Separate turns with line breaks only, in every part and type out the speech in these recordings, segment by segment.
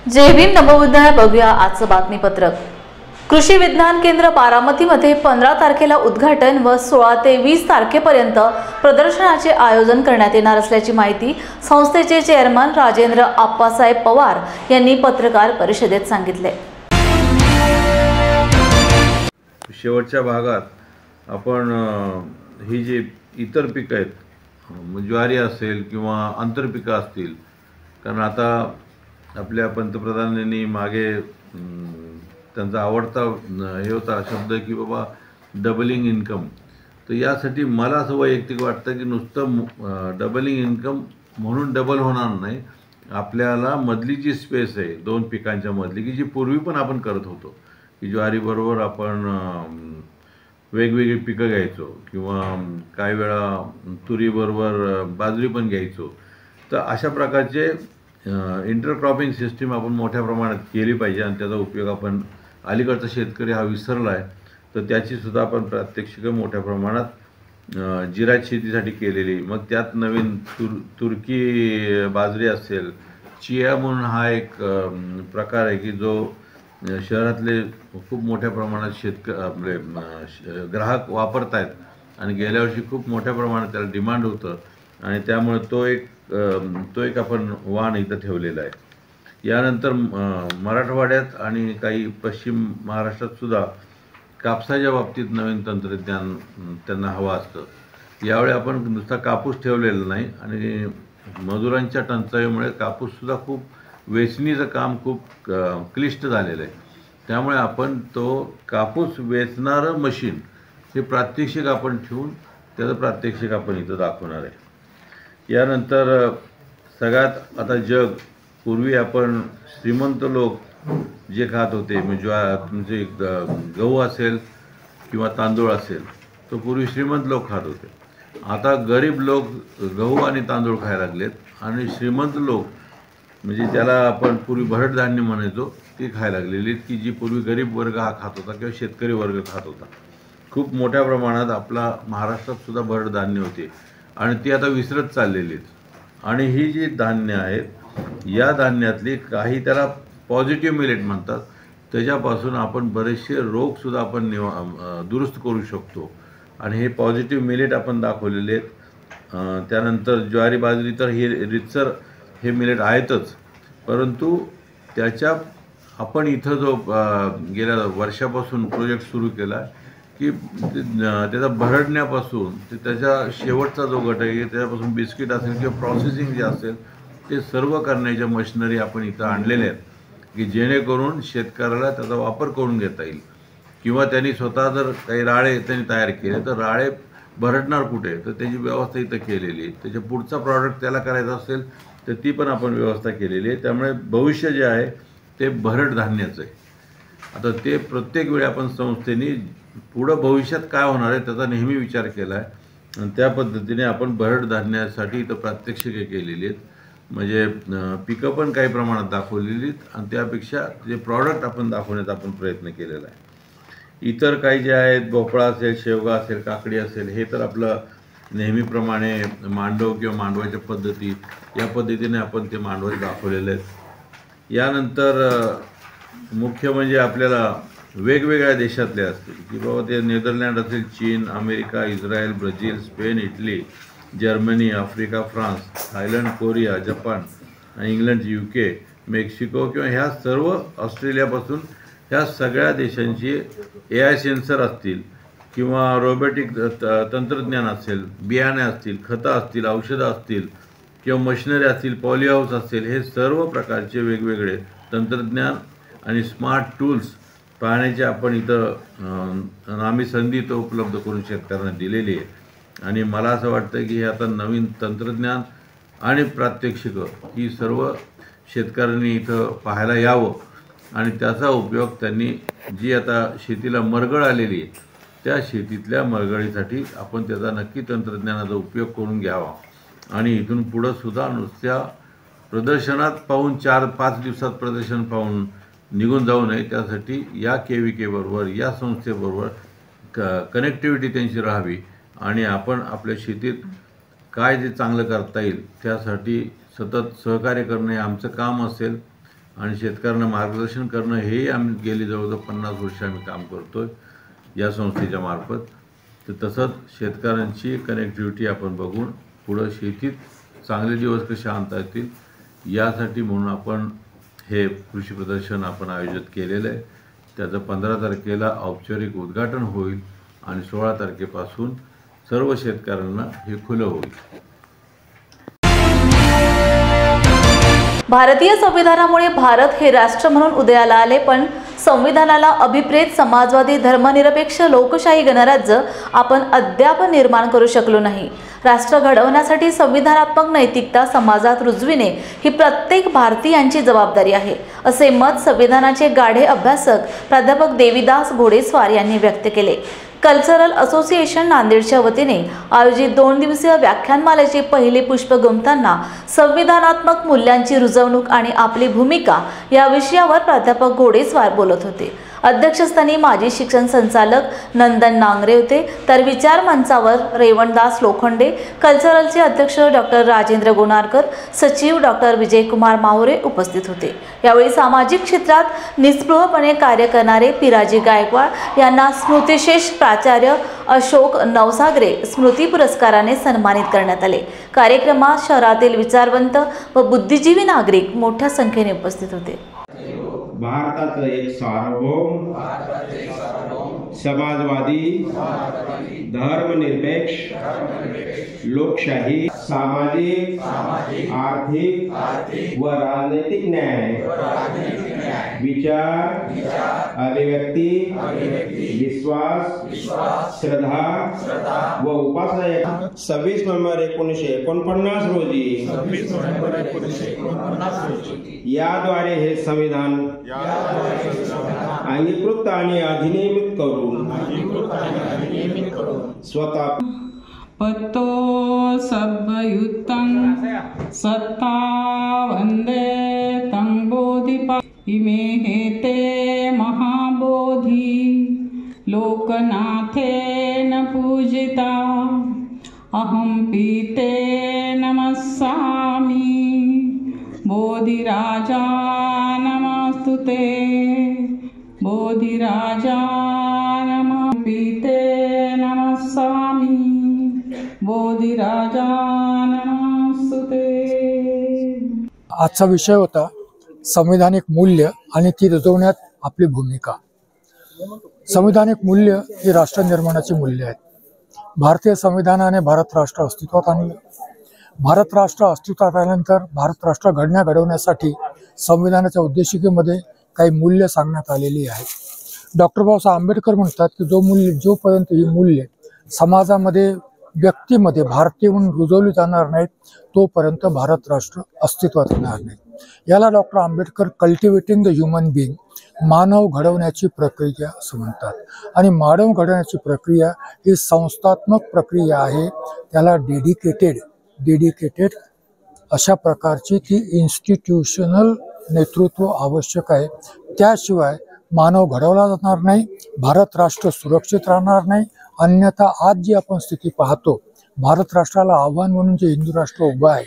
जय भीम नमोबुद्धाय. बघूया आजचं बातमीपत्रक. कृषी विज्ञान केंद्र बारामतीमध्ये 15 तारखेला उद्घाटन व 16 ते 20 तारखेपर्यंत प्रदर्शनाचे आयोजन करण्यात येणार असल्याची माहिती संस्थेचे चेअरमन राजेंद्र आप्पासाहेब पवार यांनी पत्रकार परिषदेत सांगितले.
शेवटच्या भागात आपण ही जी इतर पिकं आहेत, ज्वारी असेल किंवा आंतरपिकं असतील, कारण आता आपल्या पंतप्रधानांनी मागे त्यांचा आवडता हे होता शब्द की बाबा डबलिंग इन्कम. तर यासाठी मला असं वैयक्तिक वाटतं की नुसतं डबलिंग इन्कम म्हणून डबल होणार नाही. आपल्याला मधली जी स्पेस आहे दोन पिकांच्या मधली, की जी पूर्वी पण आपण करत होतो, की ज्वारीबरोबर आपण वेगवेगळी पिकं घ्यायचो किंवा काही वेळा तुरीबरोबर बाजरी पण घ्यायचो. तर अशा प्रकारचे इंटरक्रॉपिंग सिस्टीम आपण मोठ्या प्रमाणात केली पाहिजे आणि त्याचा उपयोग आपण अलीकडचा शेतकरी हा विसरला आहे. तर त्याचीसुद्धा आपण प्रात्यक्षिकं मोठ्या प्रमाणात जिरायत शेतीसाठी केलेली. मग त्यात नवीन तुर्की बाजरी असेल, चिया म्हणून हा एक प्रकार आहे की जो शहरातले खूप मोठ्या प्रमाणात आपले ग्राहक वापरत आहेत आणि गेल्या वर्षी खूप मोठ्या प्रमाणात त्याला डिमांड होतं आणि त्यामुळे तो एक आपण वाण इथं ठेवलेला आहे. यानंतर मराठवाड्यात आणि काही पश्चिम महाराष्ट्रात सुद्धा कापसाच्या बाबतीत नवीन तंत्रज्ञान त्यांना हवं असतं. यावेळी आपण नुसता कापूस ठेवलेला नाही आणि मजुरांच्या टंचाईमुळे कापूससुद्धा खूप वेचणीचं काम खूप क्लिष्ट झालेलं आहे. त्यामुळे आपण तो कापूस वेचणारं मशीन हे प्रात्यक्षिक आपण ठेवून त्याचं प्रात्यक्षिक आपण इथं दाखवणार आहे. यानंतर सगळ्यात आता पूर्वी आपण श्रीमंत लोक जे खात होते, म्हणजे गहू असेल किंवा तांदूळ असेल, तो पूर्वी श्रीमंत लोक खात होते. आता गरीब लोक गहू आणि तांदूळ खायला लागलेत आणि श्रीमंत लोक म्हणजे ज्याला आपण पूर्वी भरड धान्य म्हणायचो ती खायला लागलेली, की जी पूर्वी गरीब वर्ग हा खात होता किंवा शेतकरी वर्ग खात होता. खूप मोठ्या प्रमाणात आपला महाराष्ट्रात सुद्धा भरड धान्य होते आणि ती आता विसरत चाललेली आहेत. आणि ही जी धान्य आहेत, या धान्यातली काही त्याला पॉझिटिव्ह मिलेट म्हणतात, त्याच्यापासून आपण बरेचसे रोगसुद्धा आपण दुरुस्त करू शकतो आणि हे पॉझिटिव्ह मिलेट आपण दाखवलेले आहेत. त्यानंतर ज्वारी बाजरी तर हे रितसर हे मिलेट आहेतच, परंतु त्याच्या आपण इथं जो गेल्या वर्षापासून प्रोजेक्ट सुरू केला की त्याचा भरडण्यापासून ते त्याच्या शेवटचा जो गट आहे त्याच्यापासून बिस्किट असेल किंवा प्रोसेसिंग जे असेल ते सर्व करण्याच्या मशिनरी आपण इथं आणलेल्या आहेत, की जेणेकरून शेतकऱ्याला त्याचा वापर करून घेता येईल. किंवा त्यांनी स्वतः जर काही राळे त्यांनी तयार केले तर राळे भरडणार कुठे, तर त्याची व्यवस्था इथं केलेली आहे. त्याच्या पुढचा प्रॉडक्ट त्याला करायचा असेल तर ती पण आपण व्यवस्था केलेली आहे. त्यामुळे भविष्य जे आहे ते भरड धान्याचं आहे. आता ते प्रत्येक वेळी आपण संस्थेने पुढं भविष्यात काय होणार आहे त्याचा नेहमी विचार केला आहे आणि त्या पद्धतीने आपण भरड धान्यासाठी इथं प्रात्यक्षिके केलेली आहेत. म्हणजे पिकं पण काही प्रमाणात दाखवलेली आहेत आणि त्यापेक्षा जे प्रॉडक्ट आपण दाखवण्याचा आपण प्रयत्न केलेला आहे. इतर काही जे आहेत, भोपळा असेल, शेवगा असेल, काकडी असेल, हे तर आपलं नेहमीप्रमाणे मांडव किंवा मांडवाच्या पद्धतीत या पद्धतीने आपण ते मांडव दाखवलेले आहेत. यानंतर मुख्य म्हणजे आपल्याला वेगवेगळ्या देशातले असतील, की बाबा ते नेदरलँड असेल, चीन, America, Israel, Brazil, Spain, Italy, Germany, Africa, France, Thailand, Korea, Japan, England, UK, Mexico किंवा ह्या सर्व ऑस्ट्रेलियापासून ह्या सगळ्या देशांची AI सेन्सर असतील किंवा रोबोटिक तंत्रज्ञान असेल, बियाणे असतील, खतं असतील, औषधं असतील किंवा मशिनरी असतील, पॉली हाऊस असेल, हे सर्व प्रकारचे वेगवेगळे तंत्रज्ञान आणि स्मार्ट टूल्स पाहण्याची आपण इथं आम्ही संधी तो उपलब्ध करून शेतकऱ्यांना दिलेली आहे. आणि मला असं वाटतं की हे आता नवीन तंत्रज्ञान आणि प्रात्यक्षिकं ही सर्व शेतकऱ्यांनी इथं पाहायला यावं आणि त्याचा उपयोग त्यांनी जी आता शेतीला मरगळ आलेली आहे त्या शेतीतल्या मरगळीसाठी आपण त्याचा नक्की तंत्रज्ञानाचा उपयोग करून घ्यावा आणि इथून पुढं सुद्धा नुसत्या प्रदर्शनात पाहून 4-5 दिवसात प्रदर्शन पाहून निघून जाऊ नये. त्यासाठी या KVK बरोबर, या संस्थेबरोबर कनेक्टिव्हिटी त्यांची राहावी आणि आपण आपल्या शेतीत काय जे चांगलं करता येईल त्यासाठी सतत सहकार्य करणे आमचं काम असेल आणि शेतकऱ्यांना मार्गदर्शन करणं हेही आम्ही गेली जवळजवळ 50 वर्ष आम्ही काम करतो आहे या संस्थेच्या मार्फत. तर तसंच शेतकऱ्यांची कनेक्टिव्हिटी आपण बघून पुढं शेतीत चांगले दिवस कसे आणता येतील यासाठी म्हणून आपण हे कृषी प्रदर्शन आपण आयोजित केलेलं आहे. त्याचं 15 तारखेला औपचारिक उद्घाटन होईल आणि 16 तारखेपासून सर्व शेतकऱ्यांना हे खुलं होईल.
भारतीय संविधानामुळे भारत हे राष्ट्र म्हणून उदयाला आले, पण संविधानाला अभिप्रेत समाजवादी धर्मनिरपेक्ष लोकशाही गणराज्य आपण अद्याप निर्माण करू शकलो नाही. राष्ट्र घडवण्यासाठी संविधानात्मक नैतिकता समाजात रुजविणे ही प्रत्येक भारतीयांची जबाबदारी आहे, असे मत संविधानाचे गाढे अभ्यासक प्राध्यापक देविदास घोडेस्वार यांनी व्यक्त केले. कल्चरल असोसिएशन नांदेडच्या वतीने आयोजित 2 दिवसीय व्याख्यानमालेचे पहिले पुष्प गुंफताना संविधानात्मक मूल्यांची रुजवणूक आणि आपली भूमिका या विषयावर प्राध्यापक घोडेस्वार बोलत होते. अध्यक्षस्थानी माजी शिक्षण संचालक नंदन नांगरे होते, तर विचार मंचावर रेवणदास लोखंडे, कल्चरलचे अध्यक्ष डॉक्टर राजेंद्र गोनारकर, सचिव डॉक्टर विजयकुमार माहुरे उपस्थित होते. यावेळी सामाजिक क्षेत्रात निस्पृहपणे कार्य करणारे पिराजी गायकवाड यांना स्मृतिशेष प्राचार्य अशोक नवसागरे स्मृती पुरस्काराने सन्मानित करण्यात आले. कार्यक्रमात शहरातील विचारवंत व बुद्धिजीवी नागरिक मोठ्या संख्येने उपस्थित होते.
भारताचं एक सार्वभौम समाजवादी धर्मनिरपेक्ष लोकशाही सामाजिक आर्थिक व राजनैतिक न्याय विचार अभिव्यक्ती विश्वास श्रद्धा व उपासना 26 नोव्हेंबर 1949 रोजी याद्वारे हे संविधान अंगीकृत आणि अधिनियमित करून स्वतः
पत्तो सभयुतं सत्ता वंदे तं बोधिपा इमे हेते महाबोधि लोकनाथेन पूजिता अहं पीते नमस्सामि बोधिराजा नमस्तुते बोधिराजा नमः पीते नमस्सामि बोधिराजा नमस्तुते.
आजचा विषय होता संविधानिक मूल्य आणि ती रुजवण्यात आपली भूमिका. संविधानिक मूल्य ही राष्ट्र निर्माणाची मूल्य आहेत. भारतीय संविधानाने भारत राष्ट्र अस्तित्वात आणले. भारत राष्ट्र अस्तित्वात आल्यानंतर भारत राष्ट्र घडवण्यासाठी संविधानाच्या उद्देशिकेमध्ये काही मूल्य सांगण्यात आलेली आहेत. डॉक्टर बाबासाहेब आंबेडकर म्हणतात की जोपर्यंत ही मूल्य समाजामध्ये व्यक्तीमध्ये भारतीय म्हणून रुजवली जाणार नाहीत तोपर्यंत भारत राष्ट्र अस्तित्वात येणार नाही. याला doctor Ambedkar cultivating the human being मानव घडवण्याची प्रक्रिया असं म्हणतात. आणि मानव घडवण्याची प्रक्रिया ही संस्थात्मक प्रक्रिया आहे. त्याला डेडिकेटेड अशा प्रकारची ती इन्स्टिट्यूशनल नेतृत्व आवश्यक आहे. त्याशिवाय मानव घडवला जाणार नाही, भारत राष्ट्र सुरक्षित राहणार नाही. अन्यथा आज जी आपण स्थिती पाहतो, भारत राष्ट्राला आव्हान म्हणून जे हिंदू राष्ट्र उभं आहे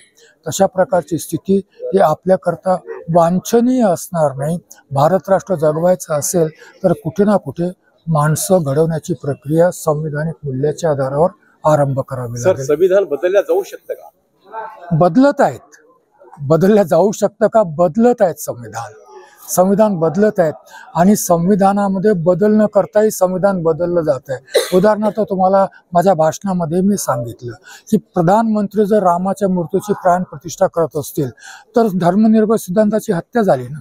तशा प्रकारची स्थिती ही आपल्याकरता वांछनीय असणार नाही. भारत राष्ट्र जगवायचं असेल तर कुठे ना कुठे माणसं घडवण्याची प्रक्रिया संविधानिक मूल्याच्या आधारावर आरंभ करावी लागेल.
संविधान बदलल्या जाऊ शकतं का?
बदलल्या जाऊ शकतं का? बदलत आहेत. संविधान बदलत आहेत आणि संविधानामध्ये बदल न करताही संविधान बदललं जात आहे. उदाहरणार्थ तुम्हाला माझ्या भाषणामध्ये मी सांगितलं की प्रधानमंत्री जर रामाच्या मूर्तीची प्राण प्रतिष्ठा करत असतील तर धर्मनिरपेक्ष सिद्धांताची हत्या झाली ना.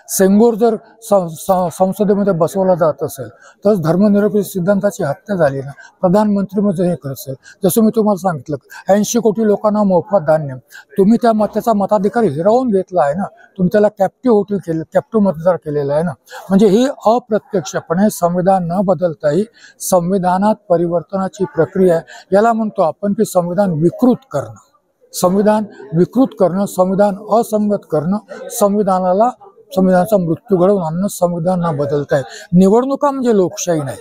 सेंगोर जर संसदेमध्ये बसवला जात असेल तर धर्मनिरपेक्ष सिद्धांताची हत्या झाली ना. प्रधानमंत्री मध्ये हे करत असेल, जसं मी तुम्हाला सांगितलं 80 कोटी लोकांना मोफत धान्य, तुम्ही त्याचा मताधिकार हिरावून घेतला आहे ना. तुम्ही त्याला कॅप्टिव्ह मतदार केलेला आहे ना. म्हणजे ही अप्रत्यक्षपणे संविधान न बदलताही संविधानात परिवर्तनाची प्रक्रिया आहे. याला म्हणतो आपण की संविधान विकृत करणं, संविधान असंगत करणं, संविधानाचा मृत्यू घडवून आणणं संविधान न बदलता आहे. निवडणुका म्हणजे लोकशाही नाही.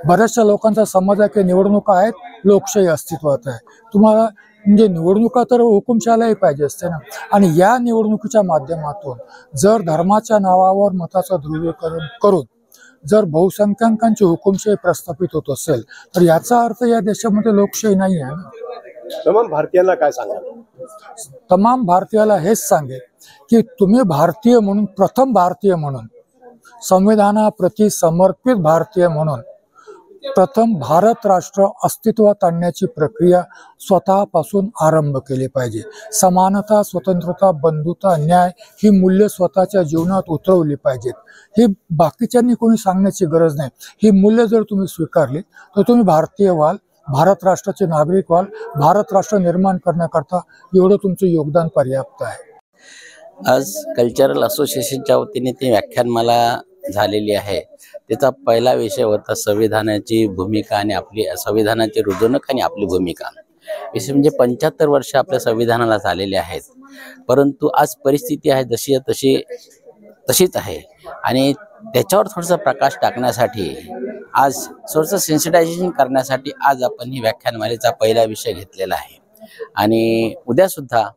बऱ्याचशा लोकांचा समज आहे की निवडणुका आहेत, लोकशाही अस्तित्वात आहे. तुम्हाला म्हणजे निवडणुका तर हुकुमशाही पाहिजे असते ना, आणि या निवडणुकीच्या माध्यमातून जर धर्माच्या नावावर मताचं ध्रुवीकरण करून जर बहुसंख्याकांची हुकुमशाही प्रस्थापित होत असेल तर याचा अर्थ या देशामध्ये लोकशाही नाही आहे ना.
तमाम भारतीयांना काय सांगाल?
तमाम भारतीयाला हेच सांगेल की तुम्ही भारतीय म्हणून, प्रथम भारतीय म्हणून, संविधानाप्रती समर्पित भारतीय म्हणून प्रथम भारत राष्ट्र अस्तित्वात आणण्याची प्रक्रिया स्वतःपासून आरंभ केली पाहिजे. समानता, स्वतंत्रता, बंधुता, न्याय ही मूल्य स्वतःच्या जीवनात उतरवली पाहिजेत. ही बाकीच्यांनी कोणी सांगण्याची गरज नाही. ही मूल्य जर तुम्ही स्वीकारली तर तुम्ही भारतीय व्हाल, भारत राष्ट्राचे नागरिक व्हाल. भारत राष्ट्र निर्माण करण्याकरता एवढं तुमचं योगदान पर्याप्त आहे.
आज कल्चरल असोसिएशनच्या वतीने ती व्याख्यानमाला झालेली आहे. त्याचा पहिला विषय होता संविधानाची भूमिका आणि आपली संविधानाची रुजवणूक आणि आपली भूमिका. विशेष म्हणजे 75 वर्ष आपल्या संविधानाला झालेले आहेत, परंतु आज परिस्थिती आहे जशी तशीच आहे. आणि त्याच्यावर थोडासा प्रकाश टाकण्यासाठी, आज थोडंसं सेन्सिटायझेशन करण्यासाठी आज आपण ही व्याख्यानमालेचा पहिला विषय घेतलेला आहे. आणि उद्यासुद्धा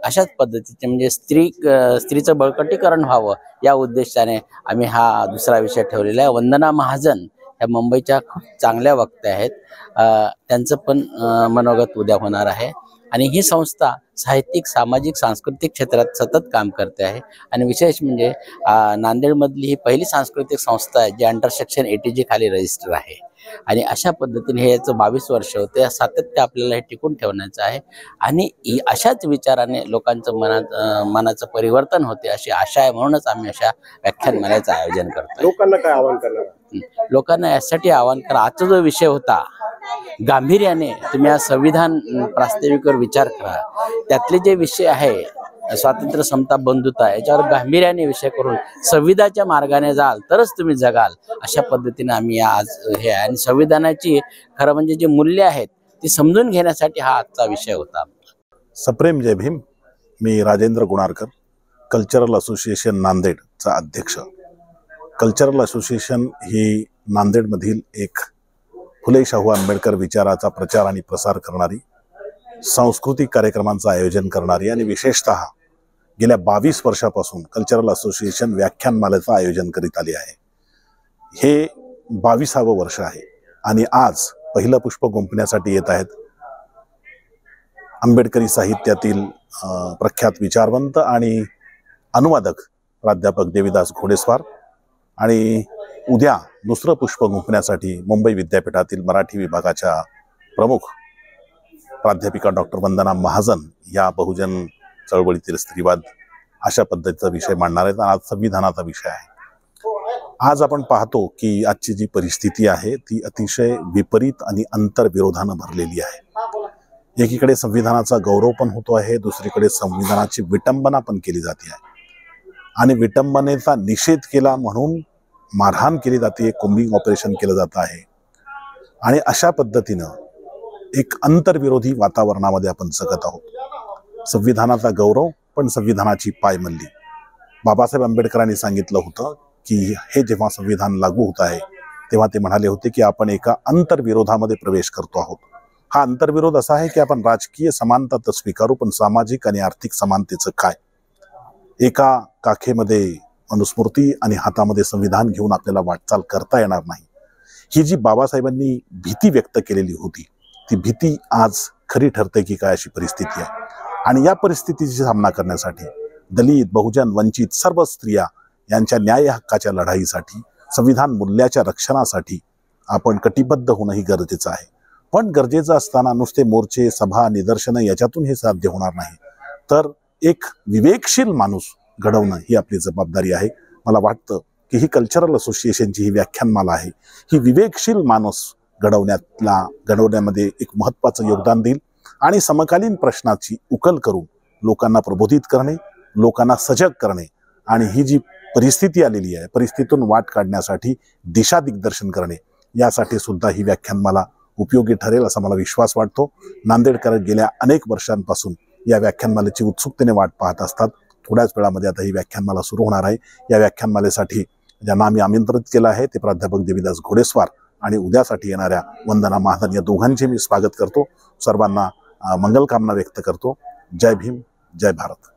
अशाच पद्धतीचे म्हणजे स्त्रीचं बळकटीकरण व्हावं या उद्देशाने आम्ही हा दुसरा विषय ठेवलेला आहे. वंदना महाजन ह्या मुंबईच्या खूप चांगल्या वक्त्या आहेत, त्यांचं पण मनोगत उद्या होणार आहे. आणि ही संस्था साहित्यिक, सामाजिक, सांस्कृतिक क्षेत्रात सतत काम करते आहे. आणि विशेष म्हणजे नांदेडमधली ही पहिली सांस्कृतिक संस्था आहे जी अंडर सेक्शन 80G खाली रजिस्टर आहे. आणि अशा पद्धतीने हे याचं 22 वर्ष होते. सातत्य आपल्याला हे टिकून ठेवण्याचं आहे. आणि अशाच विचाराने लोकांचं मनाचं परिवर्तन होते अशी आशा आहे. म्हणूनच आम्ही अशा व्याख्यानमालेचं आयोजन करतो.
लोकांना काय आवाहन करणार?
लोकांना यासाठी आवाहन करा, आजचा जो विषय होता गांभीर्याने तुम्ही आज संविधान प्रास्ताविकेवर विचार करा. त्यातले जे विषय आहे स्वातंत्र्य, समता, बंधुता याच्यावर गांभीर्याने विषय करून संविधानाच्या मार्गाने जाल तरच तुम्ही जगाल. अशा पद्धतीने आम्ही आज हे आहे. आणि संविधानाची खरं म्हणजे जे मूल्य आहेत ती समजून घेण्यासाठी हा आजचा विषय होता.
सप्रेम जय भीम. मी राजेंद्र गुणारकर, कल्चरल असोसिएशन नांदेडचा अध्यक्ष. कल्चरल असोसिएशन ही नांदेडमधील एक फुले शाहू आंबेडकर विचाराचा प्रचार आणि प्रसार करणारी, सांस्कृतिक कार्यक्रमांचं आयोजन करणारी आणि विशेषतः गेल्या 22 वर्षापासून कल्चरल असोसिएशन व्याख्यानमालेचं आयोजन करीत आली आहे. हे 22वे वर्ष आहे. आणि आज पहिलं पुष्प गुंफण्यासाठी येत आहेत आंबेडकरी साहित्यातील प्रख्यात विचारवंत आणि अनुवादक प्राध्यापक देवीदास घोडेस्वार. आणि उद्या दुसरं पुष्प गुंफण्यासाठी मुंबई विद्यापीठातील मराठी विभागाच्या प्रमुख प्राध्यापिका डॉक्टर वंदना महाजन या बहुजन चळवळीतील स्त्रीवाद अशा पद्धतीचा विषय मांडणार आहेत. आज संविधानाचा विषय आहे. आज आपण पाहतो की आजची जी परिस्थिती आहे ती अतिशय विपरीत आणि अंतर्विरोधानं भरलेली आहे. एकीकडे संविधानाचा गौरव पण होतो आहे, दुसरीकडे संविधानाची विटंबना पण केली जाते आहे. आणि विटंबनेचा निषेध केला म्हणून मारहाण केली जाते, कोम्बिंग ऑपरेशन केलं जात आहे. आणि अशा पद्धतीनं एक अंतर्विरोधी वातावरणामध्ये आपण जगत आहोत. संविधानाचा गौरव पण संविधानाची पायमल्ली. बाबासाहेब आंबेडकरांनी सांगितलं होतं की हे जेव्हा संविधान लागू होत आहे तेव्हा ते म्हणाले होते की आपण एका अंतर्विरोधामध्ये प्रवेश करतो आहोत. हा अंतर्विरोध असा आहे की आपण राजकीय समानता तर स्वीकारू, पण सामाजिक आणि आर्थिक समानतेचं काय? एका काखेमध्ये मनुस्मृती आणि हातामध्ये संविधान घेऊन आपल्याला वाटचाल करता येणार नाही. ही जी बाबासाहेबांनी भीती व्यक्त केलेली होती ती भीती आज खरी ठरते की काय अशी परिस्थिती आहे. आणि या परिस्थितीचा सामना करण्यासाठी दलित, बहुजन, वंचित सर्व स्त्रिया यांच्या न्याय हक्काच्या लढाईसाठी, संविधान मूल्याच्या रक्षणासाठी आपण कटिबद्ध होणं ही गरजेचं आहे. पण गरजेचं असताना नुसते मोर्चे, सभा, निदर्शनं याच्यातून हे साध्य होणार नाही. तर एक विवेकशील माणूस घडवणं ही आपली जबाबदारी आहे. मला वाटतं की ही कल्चरल असोसिएशनची ही व्याख्यानमाला आहे, ही विवेकशील माणूस घडवण्यामध्ये एक महत्त्वाचं योगदान देईल. आणि समकालीन प्रश्नाची उकल करून लोकांना प्रबोधित करणे, लोकांना सजग करणे आणि ही जी परिस्थिती आलेली आहे परिस्थितीतून वाट काढण्यासाठी दिशा दिग्दर्शन करणे यासाठी सुद्धा ही व्याख्यानमाला उपयोगी ठरेल असा मला विश्वास वाटतो. नांदेडकर गेल्या अनेक वर्षांपासून या व्याख्यानमालेची उत्सुकतेने वाट पाहत असतात. थोड्याच वेळामध्ये आता ही व्याख्यानमाला सुरू होणार आहे. या व्याख्यानमालेसाठी ज्यांना आम्ही आमंत्रित केलं आहे ते प्राध्यापक देवीदास घोडेस्वार आणि उद्यासाठी येणाऱ्या वंदना महाजन या दोघांचे मी स्वागत करतो. सर्वांना मंगलकामना व्यक्त करतो. जय भीम, जय भारत.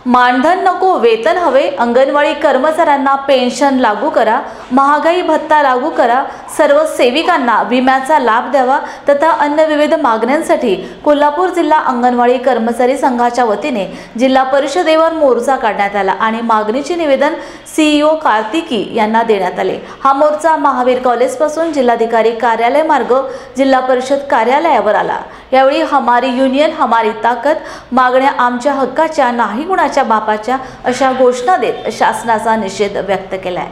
मानधन नको, वेतन हवे, अंगणवाडी कर्मचाऱ्यांना पेन्शन लागू करा, महागाई भत्ता लागू करा, सर्व सेविकांना विम्याचा लाभ द्यावा तथा अन्य विविध मागण्यांसाठी कोल्हापूर जिल्हा अंगणवाडी कर्मचारी संघाच्या वतीने जिल्हा परिषदेवर मोर्चा काढण्यात आला आणि मागणीचे निवेदन CEO कार्तिकी यांना देण्यात आले. हा मोर्चा महावीर कॉलेज पासून जिल्हाधिकारी कार्यालय मार्ग जिल्हा परिषद कार्यालयावर आला. यावेळी हमारी युनियन हमारी ताकद, मागण्या आमच्या हक्काच्या नाही गुणाच्या बापाच्या अशा घोषणा देत शासनाचा निषेध व्यक्त केलाय.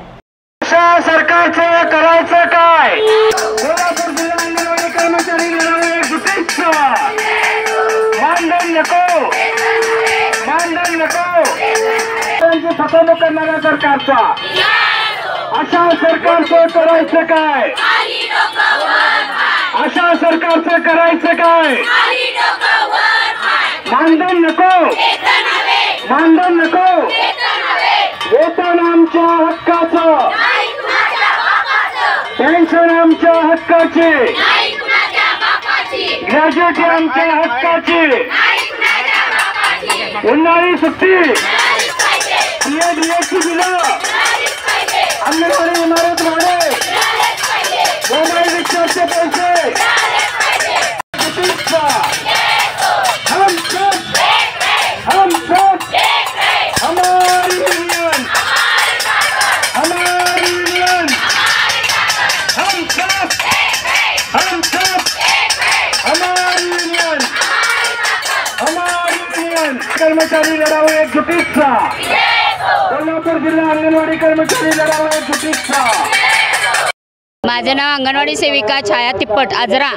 सरकारचं करायचं काय? कोल्हापूर जिल्हा अंगणवाडी कर्मचारी मानधन नको, मानधन नको, त्यांची फसवणूक करणाऱ्या सरकारचा अशा सरकारचं करायचं काय? अशा सरकारचं करायचं काय? मानधन नको, मानधन नको, वेतन आमच्या हक्काचं, पेन्शन आमच्या हक्काची, ग्रॅज्युएटी आमच्या हक्काची, उन्हाळी सुट्टी, PFDAची बिलं, अंगणवाडी इमारत भाडे, मोबाईल रिक्षाचे पैसे, हम सब हमारी यूनियन, हमारी यूनियन, हम सब हमारी यूनियन, हमारी यूनियन. कर्मचारी लढाऊ एकजुटीचा, कोल्हापूर जिल्हा अंगणवाडी कर्मचारी लढाऊ एकजुटीचा.
माझे नाव अंगणवाडी सेविका छाया तिप्पट आजरा.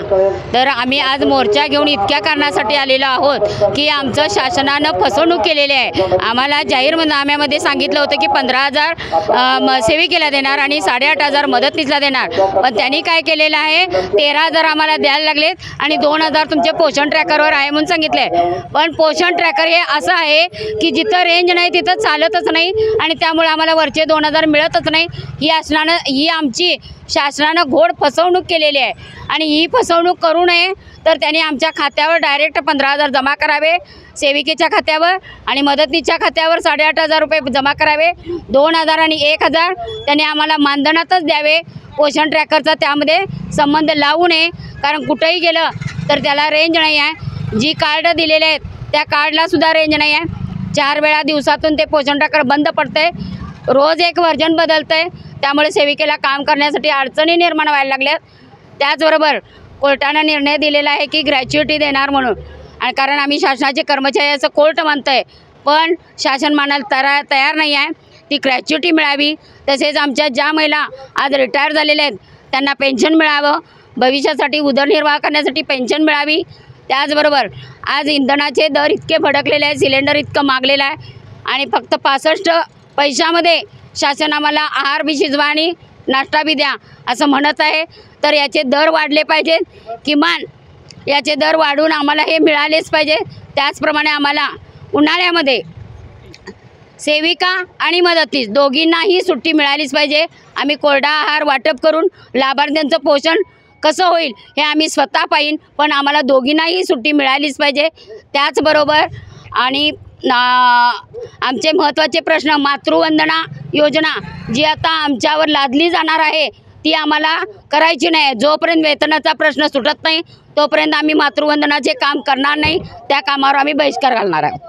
तर आम्ही आज मोर्चा घेऊन इतक्या कारणासाठी आलेलो आहोत की आमचं शासनानं फसवणूक केलेली आहे. आम्हाला जाहीरनाम्यामध्ये सांगितलं होतं की 15,000 सेविकेला देणार आणि 8,500 मदतनीसला देणार, पण त्यांनी काय केलेलं आहे 13,000 आम्हाला द्यायला लागलेत आणि 2,000 तुमचे पोषण ट्रॅकरवर आहे म्हणून सांगितले. पण पोषण ट्रॅकर हे असं आहे की जिथं रेंज नाही तिथं चालतच नाही आणि त्यामुळे आम्हाला वरचे 2,000 मिळतच नाही. ही आमची शासनानं घोड फसवणूक केलेली आहे आणि ही फसवणूक करू नये तर त्यांनी आमच्या खात्यावर डायरेक्ट 15,000 जमा करावे, सेविकेच्या खात्यावर आणि मदतनीसच्या खात्यावर 8,500 रुपये जमा करावे. 2,000 आणि 1,000 त्यांनी आम्हाला मानधनातच द्यावे. पोषण ट्रॅकरचा त्यामध्ये संबंध लावू नये, कारण कुठेही गेलं तर त्याला रेंज नाही आहे. जी कार्ड दिलेले आहेत त्या कार्डला सुद्धा रेंज नाही आहे. 4 वेळा दिवसातून ते पोषण ट्रॅकर बंद पडतंय, रोज एक व्हर्जन बदलतंय, त्यामुळे सेविकेला काम करण्यासाठी अडचणी निर्माण व्हायला लागल्यात. त्याचबरोबर कोर्टानं निर्णय दिलेला आहे की ग्रॅच्युइटी देणार म्हणून, आणि कारण आम्ही शासनाचे कर्मचारी असं कोर्ट म्हणतंय, पण शासन मानायला तयार नाही आहे. ती ग्रॅच्युइटी मिळावी, तसेच आमच्या ज्या महिला आज रिटायर झालेल्या आहेत त्यांना पेन्शन मिळावं, भविष्यासाठी उदरनिर्वाह करण्यासाठी पेन्शन मिळावी. त्याचबरोबर आज इंधनाचे दर इतके भडकलेले आहेत, सिलेंडर इतकं मागलेलं आहे आणि फक्त 65 पैशामध्ये शासन आम्हाला आहार बी शिजवा आणि नाश्ता बी द्या असं म्हणत आहे. तर याचे दर वाढले पाहिजेत, किमान याचे दर वाढून आम्हाला हे मिळालेच पाहिजे. त्याचप्रमाणे आम्हाला उन्हाळ्यामध्ये सेविका आणि मदतनीस दोघींनाही सुट्टी मिळालीच पाहिजे. आम्ही कोरडा आहार वाटप करून लाभार्थ्यांचं पोषण कसं होईल हे आम्ही स्वतः पाहीन, पण आम्हाला दोघींनाही सुट्टी मिळालीच पाहिजे. त्याचबरोबर आणि आमचे महत्त्वाचे प्रश्न, मातृवंदना योजना जी आता आमच्यावर लादली जाणार आहे ती आम्हाला करायची नाही. जोपर्यंत वेतनाचा प्रश्न सुटत नाही तोपर्यंत आम्ही मातृवंदनाचे काम करणार नाही, त्या कामावर आम्ही बहिष्कार घालणार आहोत.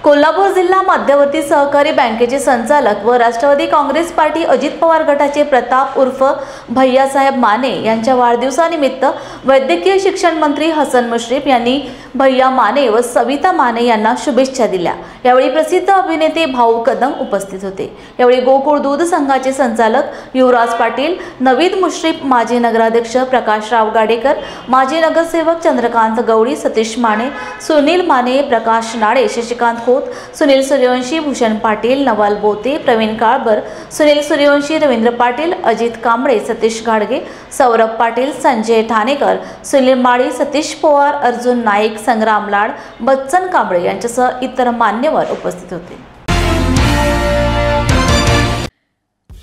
कोल्हापूर जिल्हा मध्यवर्ती सहकारी बँकेचे संचालक व राष्ट्रवादी काँग्रेस पार्टी अजित पवार गटाचे प्रताप उर्फ भैयासाहेब माने यांच्या वाढदिवसानिमित्त वैद्यकीय शिक्षण मंत्री हसन मुश्रीफ यांनी भैया माने व सविता माने यांना शुभेच्छा दिल्या. यावेळी प्रसिद्ध अभिनेते भाऊ कदम उपस्थित होते. यावेळी गोकुळ दूध संघाचे संचालक युवराज पाटील, नवीद मुश्रीफ, माजी नगराध्यक्ष प्रकाशराव गाडेकर, माजी नगरसेवक चंद्रकांत गवळी, सतीश माने, सुनील माने, प्रकाश नाडे, शशिकांत खोत, सुनील सूर्यवंशी, भूषण पाटील, नवाल बोते, प्रवीण काळबर, सुनील सूर्यवंशी, रवींद्र पाटील, अजित कांबळे, सतीश घाडगे, सौरभ पाटील, संजय ठाणेकर, सुनील माळी, सतीश पवार, अर्जुन नाईक, संग्राम लाड, बच्चन कांबळे यांच्यासह इतर मान्यवर उपस्थित होते.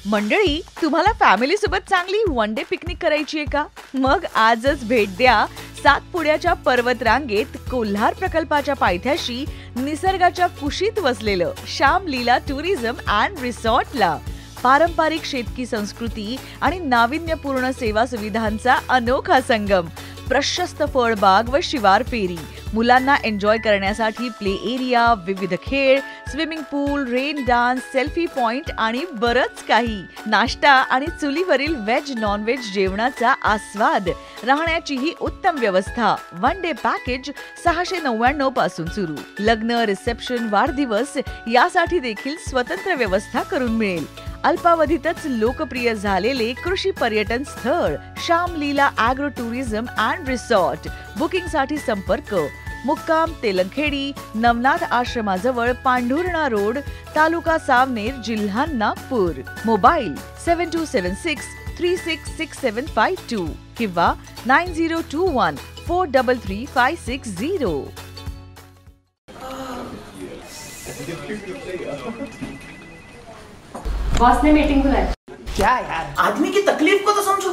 मंडळी, तुम्हाला फॅमिली सोबत चांगली वन डे पिकनिक करायची आहे का? मग आजच भेट द्या सातपुड्याच्या पर्वत रांगेत कोल्हार प्रकल्पाच्या पायथ्याशी निसर्गाच्या कुशीत वसलेलं श्याम लीला टुरिझम अँड रिसॉर्टला. पारंपरिक शेतकी संस्कृती आणि नाविन्यपूर्ण सेवा सुविधांचा अनोखा संगम. प्रशस्त फळबाग व शिवार फेरी, मुलांना एन्जॉय करण्यासाठी प्ले एरिया, विविध खेळ, स्विमिंग पूल, रेन डान्स, सेल्फी पॉइंट आणि बरंच काही. नाश्ता आणि चुलीवरील व्हेज नॉन व्हेज जेवणाचा आस्वाद. राहण्याचीही उत्तम व्यवस्था. वन डे पॅकेज 699 पासून सुरू. लग्न, रिसेप्शन, वाढदिवस यासाठी देखील स्वतंत्र व्यवस्था करून मिळेल. अल्पावधीतच लोकप्रिय झालेले कृषी पर्यटन स्थळ श्याम लीला ॲग्रो टुरिझम अँड रिसॉर्ट. बुकिंगसाठी संपर्क मुक्काम तेलंखेडी, नवनाथ आश्रमाजवळ, पांढुर्णा रोड, तालुका सावनेर, जिल्हा नागपूर. मोबाईल 7276366752 किंवा 9021433560.
बॉस ने मीटिंग बुलाई।
क्या यार, आदमी की तकलीफ को तो समझो।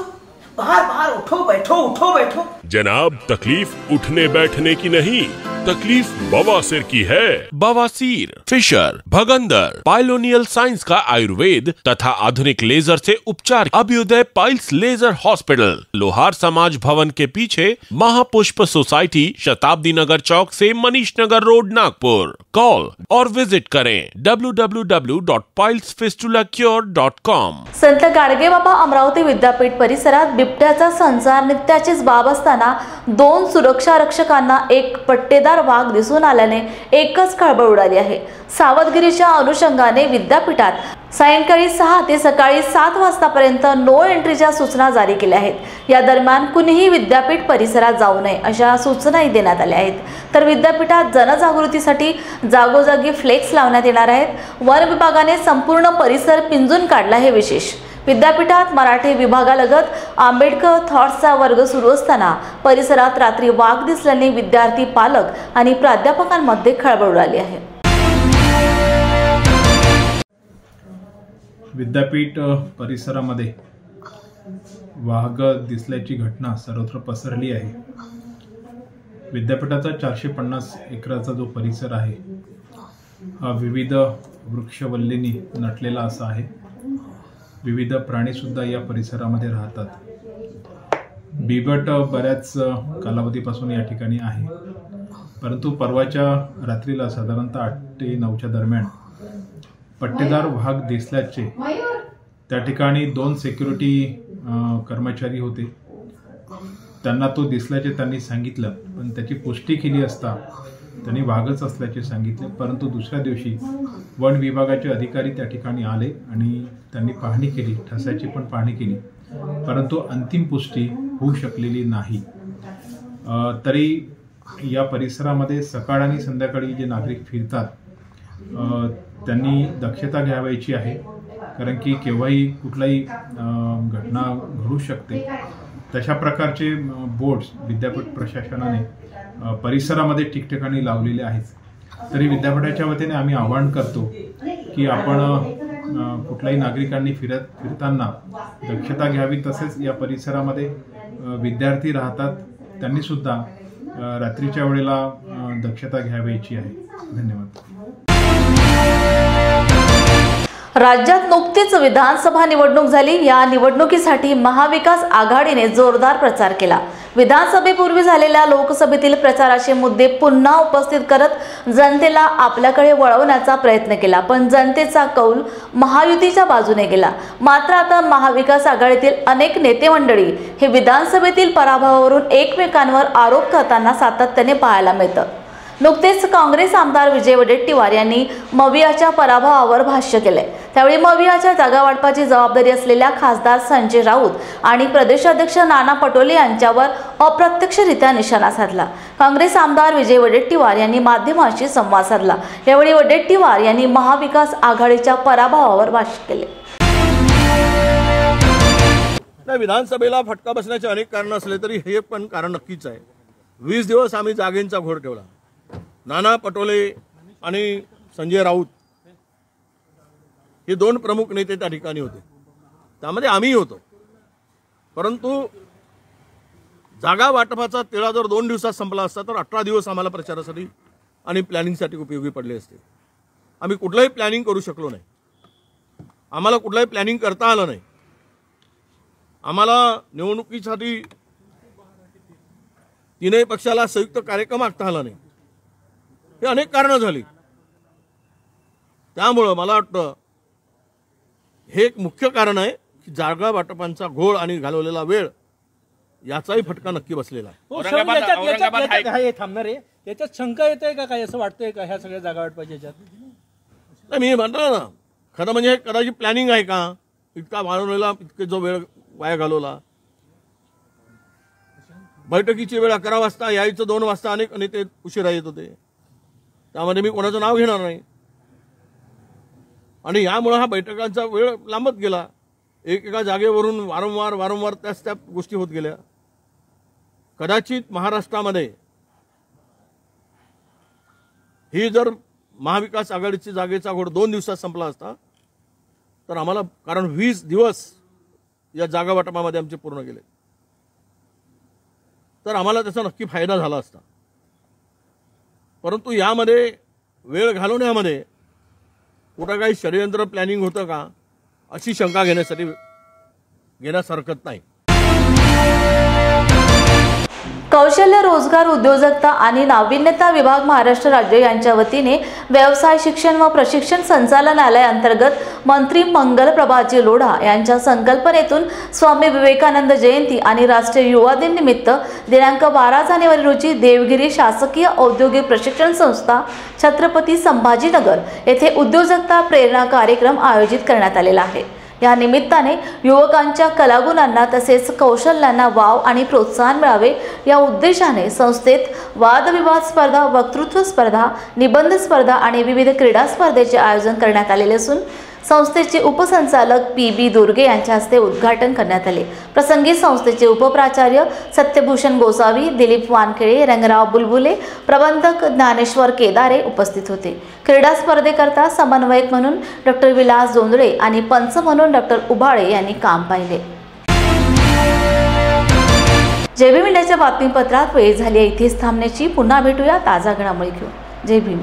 बाहर बाहर उठो बैठो उठो बैठो।
जनाब, तकलीफ उठने बैठने की नहीं, तकलीफ बवासीर की है। बवासीर, फिशर, भगंदर, पाइलोनियल साइंस का आयुर्वेद तथा आधुनिक लेजर से उपचार। अभ्युदय पाइल्स लेजर हॉस्पिटल, लोहार समाज भवन के पीछे, महापुष्प सोसाइटी, शताब्दी नगर चौक से मनीष नगर रोड, नागपुर। कॉल और विजिट करें www.pilesfistulacure.com।
संत गाडगेबाबा अमरावती विद्यापीठ परिसरात बिबट्याचा संचार नित्याचीच बाब असताना 2 सुरक्षा रक्षकांना एक पट्टेदार वाघ दिसून आल्याने एकच खळबळ उडाली आहे। सावधगिरीच्या अनुषंगाने विद्यापीठात सायंकाळी 6 ते सकाळी 7 वाजतापर्यंत नो एंट्रीच्या सूचना जारी केल्या आहेत। या दरम्यान कुणीही विद्यापीठ परिसरात जाऊ नये अशा सूचनाही देण्यात आल्या आहेत। तर विद्यापीठात जनजागृतीसाठी जागोजागी फ्लेक्स लावण्यात येणार आहेत। वन विभागाने संपूर्ण परिसर पिंजून काढला हे विशेष। विद्यापीठात मराठी विभागालगत आंबेडकर थॉट्सचा वर्ग सुरू असताना परिसरात रात्री वाघ दिसल्याने विद्यार्थी, पालक आणि प्राध्यापकांमध्ये खळबळ उडाली आहे।
विद्यापीठ परिसरामध्ये वाघ दिसल्याची घटना सर्वत्र पसरली आहे। विद्यापीठाचा 450 एकराचा जो परिसर आहे हा विविध वृक्षवल्लींनी नटलेला असा आहे। विविध प्राणी सुद्धा या परिसरामध्ये राहतात। बिबट बऱ्याच कालावधीपासून या ठिकाणी आहे, परंतु परवाच्या रात्रीला साधारणतः 8 ते 9च्या दरम्यान पट्टेदार वाघ दिसल्याचे त्या ठिकाणी 2 सिक्युरिटी कर्मचारी होते। त्यांना तो दिसल्याचे त्यांनी सांगितलं, पण त्याची पुष्टी केली असता त्यांनी वाघच असल्याचे सांगितले। परंतु दुसऱ्या दिवशी वन विभागाचे अधिकारी त्या ठिकाणी आले आणि त्यांनी पाहणी केली, ठसाची पण पाहणी केली, परंतु अंतिम पुष्टी होऊ शकलेली नाही। तरी या परिसरामध्ये सकाळ आणि संध्याकाळी जे नागरिक फिरतात त्यांनी दक्षता घ्यावायची आहे, कारण की केव्हाही कुठलाही घटना घडू शकते। तशा प्रकारचे बोर्ड्स विद्यापीठ प्रशासनाने परिसरामध्ये ठिकठिकाणी लावलेले आहेत। तरी विद्यापीठाच्या वतीने आम्ही आवाहन करतो की आपण कुठल्याही नागरिकांनी फिरताना दक्षता घ्यावी। तसेच या परिसरामध्ये विद्यार्थी राहतात, त्यांनी सुद्धा रात्रीच्या वेळेला दक्षता घ्यावायची आहे। धन्यवाद।
राज्यात नुकतीच विधानसभा निवडणूक झाली। या निवडणुकीसाठी महाविकास आघाडीने जोरदार प्रचार केला। विधानसभेपूर्वी झालेल्या लोकसभेतील प्रचाराचे मुद्दे पुन्हा उपस्थित करत जनतेला आपल्याकडे वळवण्याचा प्रयत्न केला, पण जनतेचा कौल महायुतीच्या बाजूने गेला। मात्र आता महाविकास आघाडीतील अनेक नेते मंडळी हे विधानसभेतील पराभवावरून एकमेकांवर आरोप करताना सातत्याने पाहायला मिळतं। नुकतेच काँग्रेस आमदार विजय वडेट्टीवार यांनी मवियाच्या पराभवावर भाष्य केले। त्यावेळी मवियाच्या जागा वाटपाची जबाबदारी असलेल्या खासदार संजय राऊत आणि प्रदेशाध्यक्ष नाना पटोले यांच्यावर अप्रत्यक्षरित्या निशाणा साधला। काँग्रेस आमदार विजय वडेट्टीवार यांनी माध्यमांशी संवाद साधला। यावेळी वडेट्टीवार यांनी महाविकास आघाडीच्या पराभवावर भाष्य केले।
विधानसभेला फटका बसण्याचे अनेक कारण असले तरी हे पण कारण नक्कीच आहे। 20 दिवस आम्ही जागेंचा घोळ ठेवला। नाना पटोले आणि संजय राऊत हे 2 प्रमुख नेते त्या ठिकाणी होते। त्यामध्ये आम्ही होतो. परंतु जागा वाटपाचा तिढा जर 2 दिवसात संपला असता तर 18 दिवस आम्हाला प्रचारासाठी आणि प्लॅनिंगसाठी उपयोगी पडले असते. आम्ही कुठलंही प्लॅनिंग करू शकलो नाही. आम्हाला कुठलंही प्लॅनिंग करता आलं नाही. आम्हाला निवडणुकीसाठी तीनही पक्षाला संयुक्त कार्यक्रम आखता आला नाही. हे अनेक कारणं झाली. त्यामुळं मला वाटतं हे एक मुख्य कारण आहे की जागा वाटपांचा घोळ आणि घालवलेला वेळ याचाही फटका नक्की बसलेला आहे.
थांबणार आहे याच्यात शंका येते का काय असं वाटतंय का ह्या सगळ्या जागा वाटपायच्या याच्यात?
मी म्हणतो ना, खरं म्हणजे कदाचित प्लॅनिंग आहे का इतका वाढवलेला, इतके जो वेळ वाया घालवला. बैठकीची वेळ 11 वाजता, यायचं 2 वाजता, अनेक नेते उशिरा येत होते. त्यामध्ये मी कोणाचं नाव घेणार नाही. आणि यामुळे हा बैठकांचा वेळ लांबत गेला. एका जागेवरून वारंवार त्या गोष्टी होत गेल्या. कदाचित महाराष्ट्रामध्ये ही जर महाविकास आघाडीची जागेचा घोळ 2 दिवसात संपला असता तर आम्हाला, कारण 20 दिवस या जागा वाटपामध्ये आमचे पूर्ण गेले, तर आम्हाला त्याचा नक्की फायदा झाला असता. परंतु यामध्ये वेळ घालवण्यामध्ये कुठं काही षडयंत्र प्लॅनिंग होतं का अशी शंका घेण्यास हरकत नाही.
कौशल्य, रोजगार, उद्योजकता आणि नाविन्यता विभाग महाराष्ट्र राज्य यांच्या वतीने व्यवसाय शिक्षण व प्रशिक्षण संचालनालय अंतर्गत मंत्री मंगल प्रभाजी लोढा यांच्या संकल्पनेतून स्वामी विवेकानंद जयंती आणि राष्ट्रीय युवा दिन निमित्त दिनांक 12 जानेवारी रोजी देवगिरी शासकीय औद्योगिक प्रशिक्षण संस्था छत्रपती संभाजीनगर येथे उद्योजकता प्रेरणा कार्यक्रम आयोजित करण्यात आलेला आहे. या निमित्ताने युवकांच्या कलागुणांना तसेच कौशल्यांना वाव आणि प्रोत्साहन मिळावे या उद्देशाने संस्थेत वादविवाद स्पर्धा, वक्तृत्व स्पर्धा, निबंध स्पर्धा आणि विविध क्रीडा स्पर्धेचे आयोजन करण्यात आलेले असून संस्थेचे उपसंचालक PB दुर्गे यांच्या हस्ते उद्घाटन करण्यात आले. प्रसंगी संस्थेचे उपप्राचार्य सत्यभूषण गोसावी, दिलीप वानखेडे, रंगराव बुलबुले, प्रबंधक ज्ञानेश्वर केदारे उपस्थित होते. क्रीडा स्पर्धेकरता समन्वयक म्हणून डॉ. विलास जोंधळे आणि पंच म्हणून डॉ. उभाळे यांनी काम पाहिले. जय भीम इंडियाच्या बातमीपत्रात वेळ झाली आहे इथेच थांबण्याची. पुन्हा भेटूया ताजा घडामोडी घेऊन. जय भीम.